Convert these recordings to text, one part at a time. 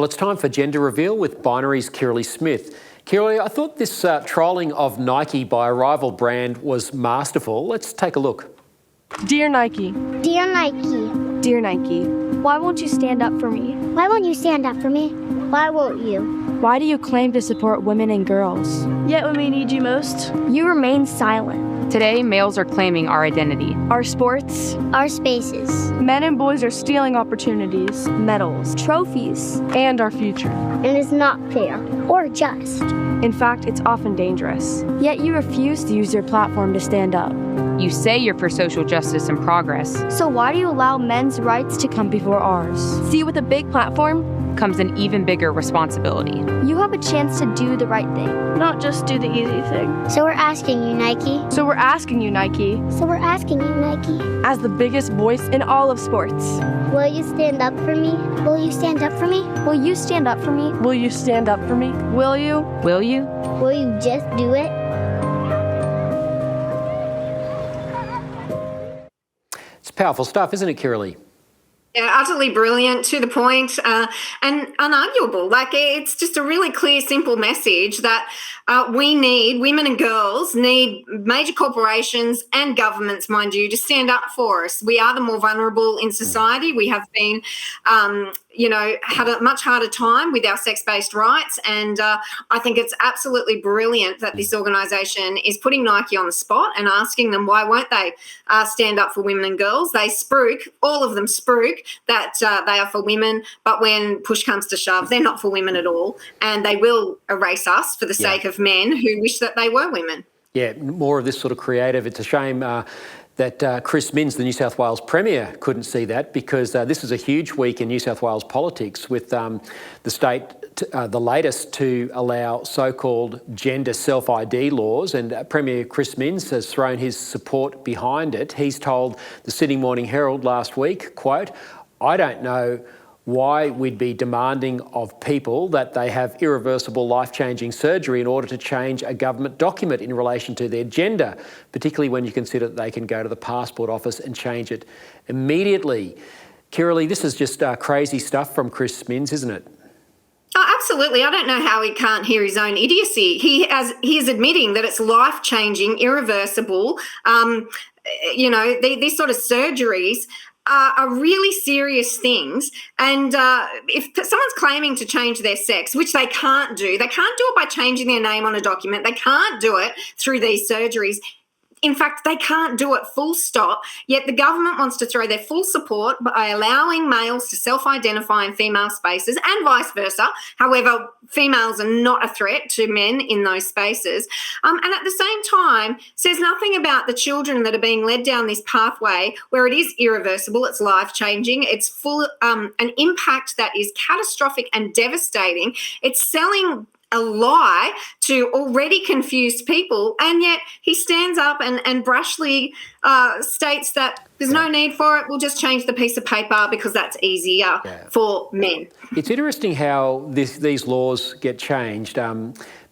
it's time for Gender Reveal with Binary's Kirralie Smith. Kirralie, I thought this trolling of Nike by a rival brand was masterful. Let's take a look. Dear Nike. Dear Nike. Dear Nike. Why won't you stand up for me? Why won't you stand up for me? Why won't you? Why do you claim to support women and girls? Yet when we need you most, you remain silent. Today, males are claiming our identity. Our sports. Our spaces. Men and boys are stealing opportunities, medals, trophies, and our future. It is not fair or just. In fact, it's often dangerous. Yet you refuse to use your platform to stand up. You say you're for social justice and progress. So why do you allow men's rights to come before ours? See, with a big platform comes an even bigger responsibility. You have a chance to do the right thing, not just do the easy thing. So we're asking you, Nike. So we're asking you, Nike. So we're asking you, Nike. As the biggest voice in all of sports. Will you stand up for me? Will you stand up for me? Will you stand up for me? Will you stand up for me? Will you? Will you? Will you just do it? It's powerful stuff, isn't it, Kirralie? Yeah, utterly brilliant, to the point, and unarguable. Like, it's just a really clear, simple message that women and girls need major corporations and governments, mind you, to stand up for us. We are the more vulnerable in society. We have been, had a much harder time with our sex-based rights, and I think it's absolutely brilliant that this organisation is putting Nike on the spot and asking them why won't they stand up for women and girls. They all of them spruik that they are for women, but when push comes to shove, they're not for women at all, and they will erase us for the sake of men who wish that they were women. Yeah, more of this sort of creative. It's a shame that Chris Minns, the New South Wales Premier, couldn't see that, because this is a huge week in New South Wales politics, with the state the latest to allow so-called gender self-ID laws, and Premier Chris Minns has thrown his support behind it. He's told the Sydney Morning Herald last week, quote, "I don't know why we'd be demanding of people that they have irreversible life-changing surgery in order to change a government document in relation to their gender, particularly when you consider that they can go to the passport office and change it immediately." Kirralie, this is just crazy stuff from Chris Minns, isn't it? Oh, absolutely. I don't know how he can't hear his own idiocy. He is admitting that it's life-changing, irreversible. These sort of surgeries are really serious things. And if someone's claiming to change their sex, which they can't do it by changing their name on a document. They can't do it through these surgeries. In fact, they can't do it full stop, yet the government wants to throw their full support by allowing males to self-identify in female spaces and vice versa. However, females are not a threat to men in those spaces. And at the same time, says nothing about the children that are being led down this pathway where it is irreversible, it's life-changing, it's full an impact that is catastrophic and devastating. It's selling a lie to already confused people, and yet he stands up and brashly states that there's no need for it. We'll just change the piece of paper because that's easier for men. It's interesting how these laws get changed,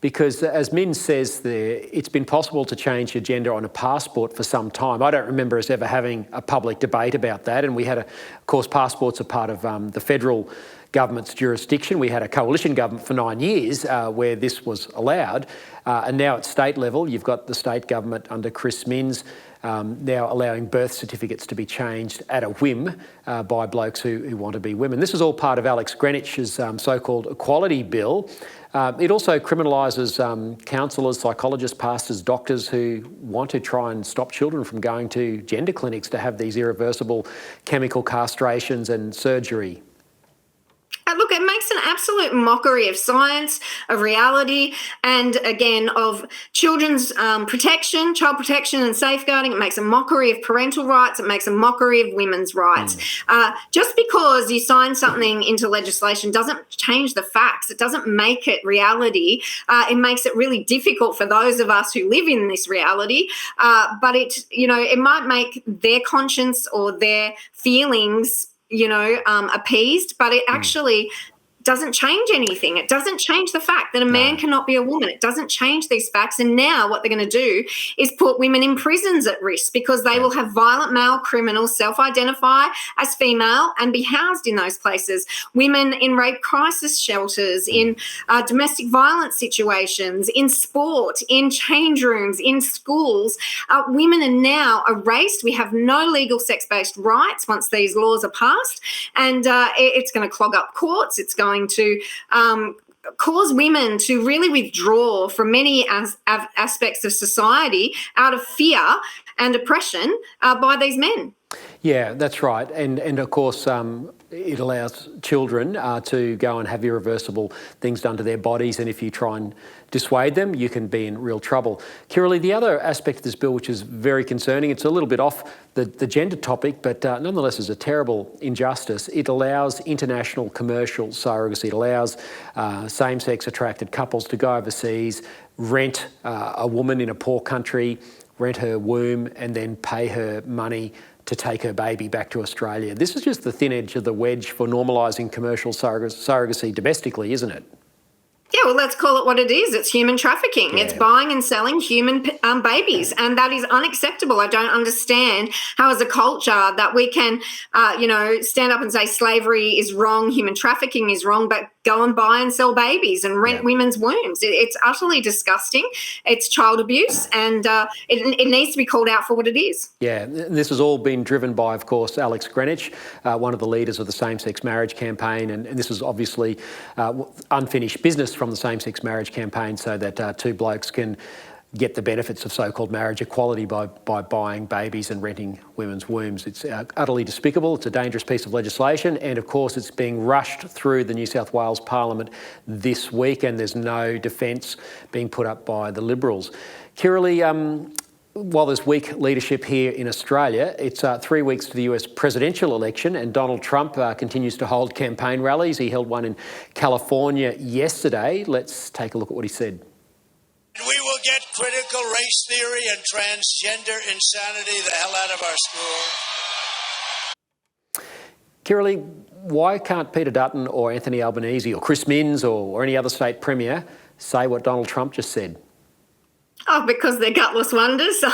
because as Min says there, it's been possible to change your gender on a passport for some time. I don't remember us ever having a public debate about that, and we had, of course, passports are part of the federal government's jurisdiction. We had a coalition government for 9 years where this was allowed, and now at state level you've got the state government under Chris Minns now allowing birth certificates to be changed at a whim by blokes who want to be women. This is all part of Alex Greenwich's so-called equality bill. It also criminalises counsellors, psychologists, pastors, doctors who want to try and stop children from going to gender clinics to have these irreversible chemical castrations and surgery. Look, it makes an absolute mockery of science, of reality, and again of children's protection, child protection and safeguarding. It makes a mockery of parental rights. It makes a mockery of women's rights. Just because you sign something into legislation doesn't change the facts. It doesn't make it reality. It makes it really difficult for those of us who live in this reality. But it might make their conscience or their feelings appeased, but it actually doesn't change anything. It doesn't change the fact that a man cannot be a woman. It doesn't change these facts. And now what they're going to do is put women in prisons at risk because they will have violent male criminals self-identify as female and be housed in those places. Women in rape crisis shelters, in domestic violence situations, in sport, in change rooms, in schools. Women are now erased. We have no legal sex-based rights once these laws are passed, and it's going to clog up courts. It's going to cause women to really withdraw from many aspects of society out of fear and oppression by these men. Yeah, that's right. And of course, it allows children to go and have irreversible things done to their bodies. And if you try and dissuade them, you can be in real trouble. Kirralie, the other aspect of this bill, which is very concerning, it's a little bit off the gender topic, but nonetheless is a terrible injustice. It allows international commercial surrogacy. It allows same-sex attracted couples to go overseas, rent a woman in a poor country, rent her womb, and then pay her money to take her baby back to Australia. This is just the thin edge of the wedge for normalising commercial surrogacy domestically, isn't it? Yeah, well, let's call it what it is. It's human trafficking. Yeah. It's buying and selling human babies, and that is unacceptable. I don't understand how, as a culture, that we can, stand up and say slavery is wrong, human trafficking is wrong, but go and buy and sell babies and rent women's wombs. It's utterly disgusting. It's child abuse, and it needs to be called out for what it is. Yeah, this has all been driven by, of course, Alex Greenwich, one of the leaders of the same-sex marriage campaign, and this is obviously unfinished business from the same-sex marriage campaign, so that two blokes can get the benefits of so-called marriage equality by buying babies and renting women's wombs. It's utterly despicable. It's a dangerous piece of legislation, and of course it's being rushed through the New South Wales Parliament this week, and there's no defence being put up by the Liberals. Kirralie, while there's weak leadership here in Australia, it's 3 weeks to the US presidential election, and Donald Trump continues to hold campaign rallies. He held one in California yesterday. Let's take a look at what he said. We will get critical race theory and transgender insanity the hell out of our schools. Kirralie, why can't Peter Dutton or Anthony Albanese or Chris Minns or any other state premier say what Donald Trump just said? Oh, because they're gutless wonders.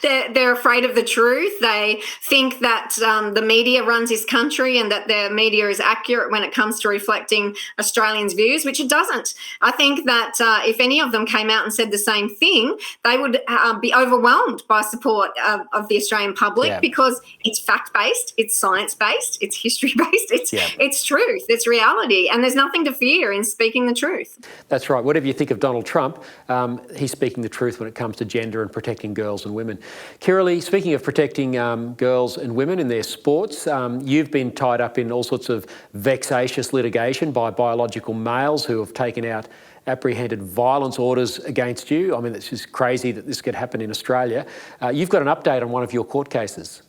They're afraid of the truth. They think that the media runs this country and that the media is accurate when it comes to reflecting Australians' views, which it doesn't. I think that if any of them came out and said the same thing, they would be overwhelmed by support of the Australian public because it's fact-based, it's science-based, it's history-based, it's truth, it's reality, and there's nothing to fear in speaking the truth. That's right. Whatever you think of Donald Trump, he's speaking the truth when it comes to gender and protecting girls and women. Kirralie, speaking of protecting girls and women in their sports, you've been tied up in all sorts of vexatious litigation by biological males who have taken out apprehended violence orders against you. I mean, it's just crazy that this could happen in Australia. You've got an update on one of your court cases.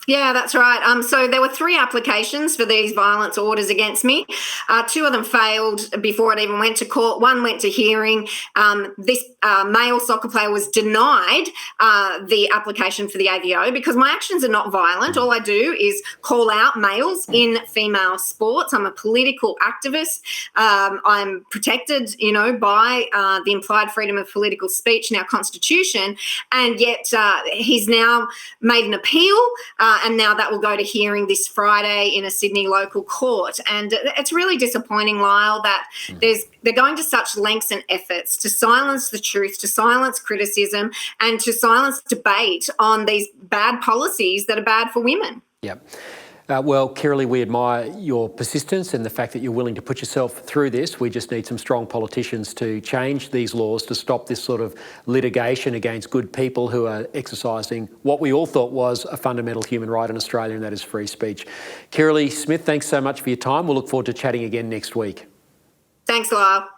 Yeah, that's right. So there were 3 applications for these violence orders against me. 2 of them failed before it even went to court. 1 went to hearing. This male soccer player was denied the application for the AVO because my actions are not violent. All I do is call out males in female sports. I'm a political activist. I'm protected, by the implied freedom of political speech in our constitution. And yet he's now made an appeal. And now that will go to hearing this Friday in a Sydney local court. And it's really disappointing, Lyle, that they're going to such lengths and efforts to silence the truth, to silence criticism, and to silence debate on these bad policies that are bad for women. Yeah. Well, Kirralie, we admire your persistence and the fact that you're willing to put yourself through this. We just need some strong politicians to change these laws to stop this sort of litigation against good people who are exercising what we all thought was a fundamental human right in Australia, and that is free speech. Kirralie Smith, thanks so much for your time. We'll look forward to chatting again next week. Thanks, Lyle.